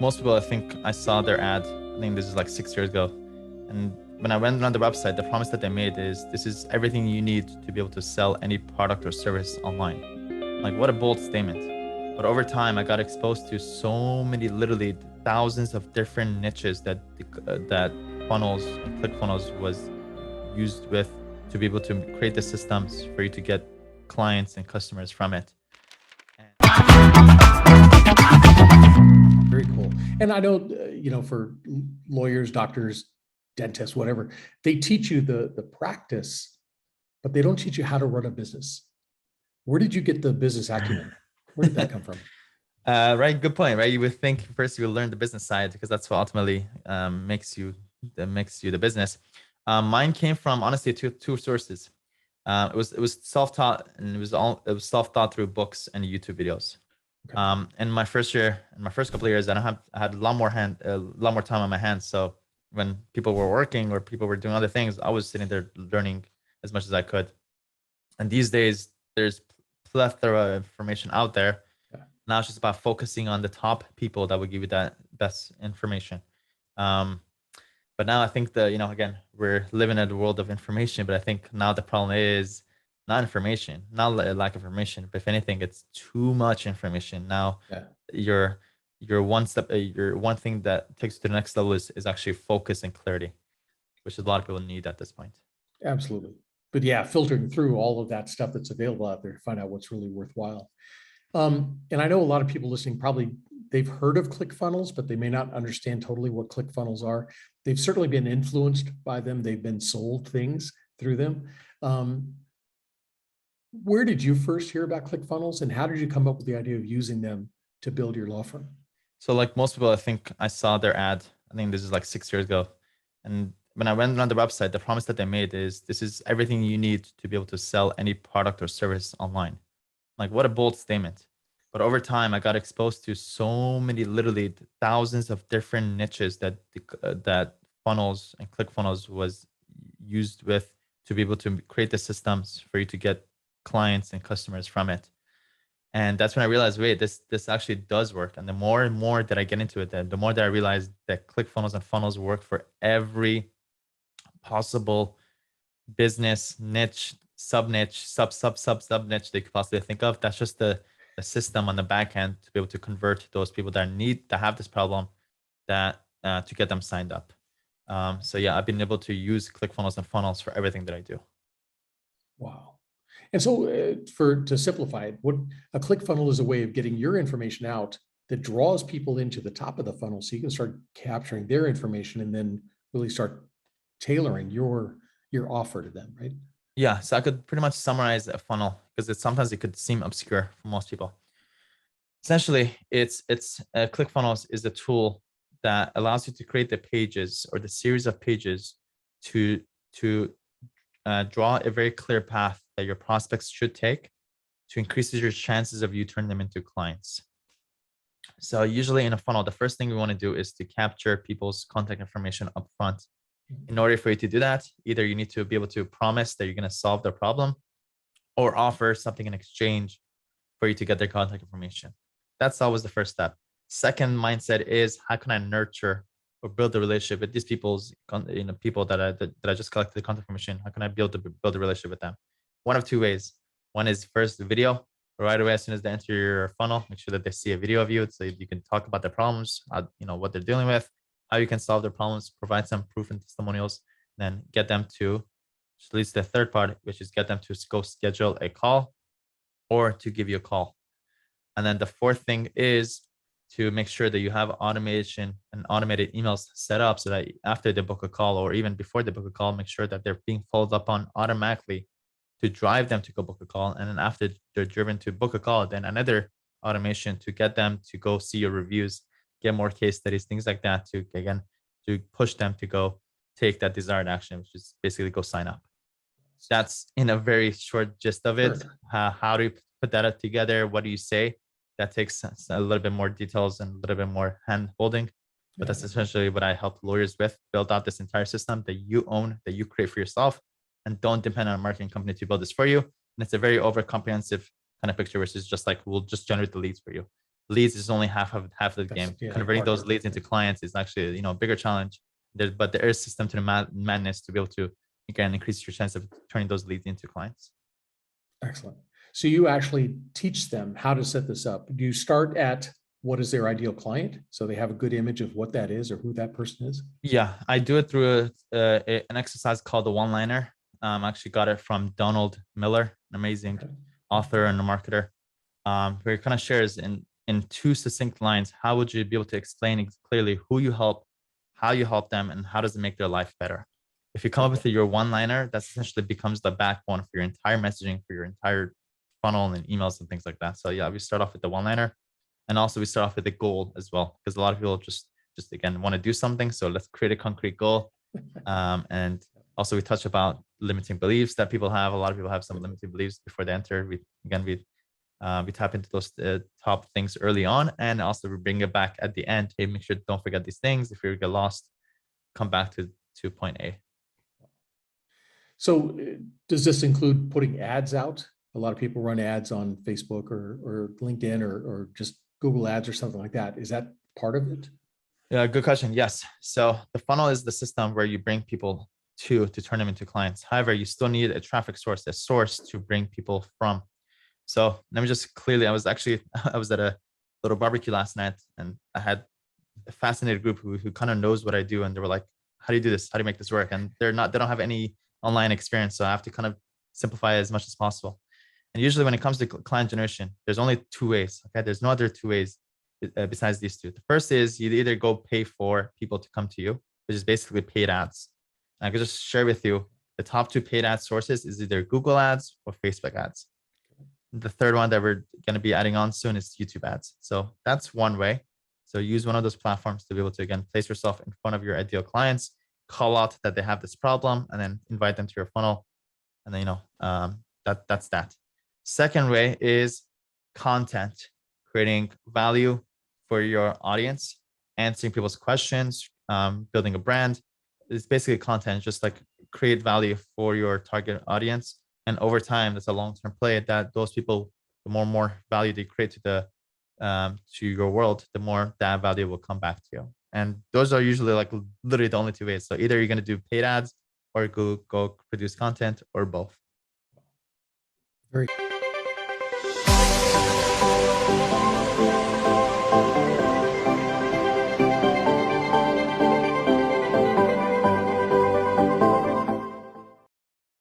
Most people, I think I saw their ad. I think this is like 6 years ago. And when I went on the website, the promise that they made is this is everything you need to be able to sell any product or service online. Like, what a bold statement. But over time, I got exposed to so many, literally thousands of different niches that funnels, ClickFunnels was used with to be able to create the systems for you to get clients and customers from it. Very cool. And I know, for lawyers, doctors, dentists, whatever, they teach you the practice, but they don't teach you how to run a business. Where did you get the business acumen? Where did that come from? Right, good point. Right, you would think first you will learn the business side because that's what ultimately makes you the business. Mine came from honestly two sources. It was self-taught, and it was self-taught through books and YouTube videos. Okay. In my first year, in my first couple of years, I had a lot more time on my hands. So when people were working or people were doing other things, I was sitting there learning as much as I could. And these days, there's plethora of information out there. Yeah. Now it's just about focusing on the top people that will give you that best information. Um, but now I think again, we're living in a world of information, but I think now the problem is not information, not lack of information, but if anything, it's too much information. Now Yeah. your your one thing that takes you to the next level is actually focus and clarity, which a lot of people need at this point. Absolutely. But yeah, filtering through all of that stuff that's available out there to find out what's really worthwhile. And I know a lot of people listening probably they've heard of ClickFunnels, but they may not understand totally what ClickFunnels are. They've certainly been influenced by them. They've been sold things through them. Where did you first hear about ClickFunnels, and how did you come up with the idea of using them to build your law firm? So like most people, I think I saw their ad. I think this is like 6 years ago. And when I went on the website, the promise that they made is this is everything you need to be able to sell any product or service online. Like, what a bold statement. But over time, I got exposed to so many, literally thousands of different niches that funnels and ClickFunnels was used with to be able to create the systems for you to get clients and customers from it. And that's when I realized, wait, this actually does work. And the more and more that I get into it, the more that I realized that ClickFunnels and funnels work for every possible business niche, sub niche, sub niche they could possibly think of. That's just the system on the back end to be able to convert those people that have this problem to get them signed up. So yeah, I've been able to use ClickFunnels and funnels for everything that I do. Wow. And so, to simplify it, what a ClickFunnel is a way of getting your information out that draws people into the top of the funnel, so you can start capturing their information and then really start tailoring your offer to them, right? Yeah, so I could pretty much summarize a funnel because sometimes it could seem obscure for most people. Essentially, it's ClickFunnels is a tool that allows you to create the pages or the series of pages to to draw a very clear path that your prospects should take to increase your chances of you turning them into clients. So usually in a funnel, the first thing we want to do is to capture people's contact information up front. In order for you to do that, either you need to be able to promise that you're going to solve their problem or offer something in exchange for you to get their contact information. That's always the first step. Second mindset is how can I nurture or build a relationship with these people that I just collected the contact information? How can I build a relationship with them? One of two ways. One is first the video. Right away, as soon as they enter your funnel, make sure that they see a video of you so you can talk about their problems, what they're dealing with, how you can solve their problems, provide some proof and testimonials, then get them to, which leads to the third part, which is get them to go schedule a call or to give you a call. And then the fourth thing is to make sure that you have automation and automated emails set up so that after they book a call or even before they book a call, make sure that they're being followed up on automatically to drive them to go book a call. And then after they're driven to book a call, then another automation to get them to go see your reviews, get more case studies, things like that to push them to go take that desired action, which is basically go sign up. That's in a very short gist of it. Sure. How do you put that together? What do you say? That takes a little bit more details and a little bit more hand holding. But that's essentially what I help lawyers with, build out this entire system that you own, that you create for yourself, and don't depend on a marketing company to build this for you. And it's a very over comprehensive kind of picture versus just like, we'll just generate the leads for you. leads is only half of the game. Yeah, Converting part of those it. leads into clients is actually, a bigger challenge. But there is system to the madness to be able to, again, increase your chance of turning those leads into clients. Excellent. So you actually teach them how to set this up. Do you start at what is their ideal client, so they have a good image of what that is or who that person is? Yeah, I do it through an exercise called the one-liner. I actually got it from Donald Miller, an amazing author and a marketer, where he kind of shares in two succinct lines, how would you be able to explain clearly who you help, how you help them, and how does it make their life better? If you come up with your one-liner, that essentially becomes the backbone for your entire messaging, for your entire funnel and emails and things like that. So yeah, we start off with the one-liner, and also we start off with a goal as well, because a lot of people just again want to do something. So let's create a concrete goal. And also we touch about limiting beliefs that people have. A lot of people have some limiting beliefs before they enter. We tap into those top things early on, and also we bring it back at the end. Hey, make sure don't forget these things. If you get lost, come back to point A. So does this include putting ads out? A lot of people run ads on Facebook or LinkedIn or just Google ads or something like that. Is that part of it? Yeah, good question. Yes. So the funnel is the system where you bring people to turn them into clients. However, you still need a traffic source, a source to bring people from. So let me just clearly, I was at a little barbecue last night, and I had a fascinated group who kind of knows what I do. And they were like, how do you do this? How do you make this work? And they don't have any online experience. So I have to kind of simplify as much as possible. And usually when it comes to client generation, there's only two ways. Okay. There's no other two ways besides these two. The first is you either go pay for people to come to you, which is basically paid ads. And I could just share with you the top two paid ad sources is either Google ads or Facebook ads. The third one that we're going to be adding on soon is YouTube ads. So that's one way. So use one of those platforms to be able to, again, place yourself in front of your ideal clients, call out that they have this problem, and then invite them to your funnel. And then, that's that. Second way is content, creating value for your audience, answering people's questions, building a brand. It's basically content, just like create value for your target audience. And over time, that's a long-term play that those people, the more and more value they create to your world, the more that value will come back to you. And those are usually like literally the only two ways. So either you're going to do paid ads or go produce content, or both. Very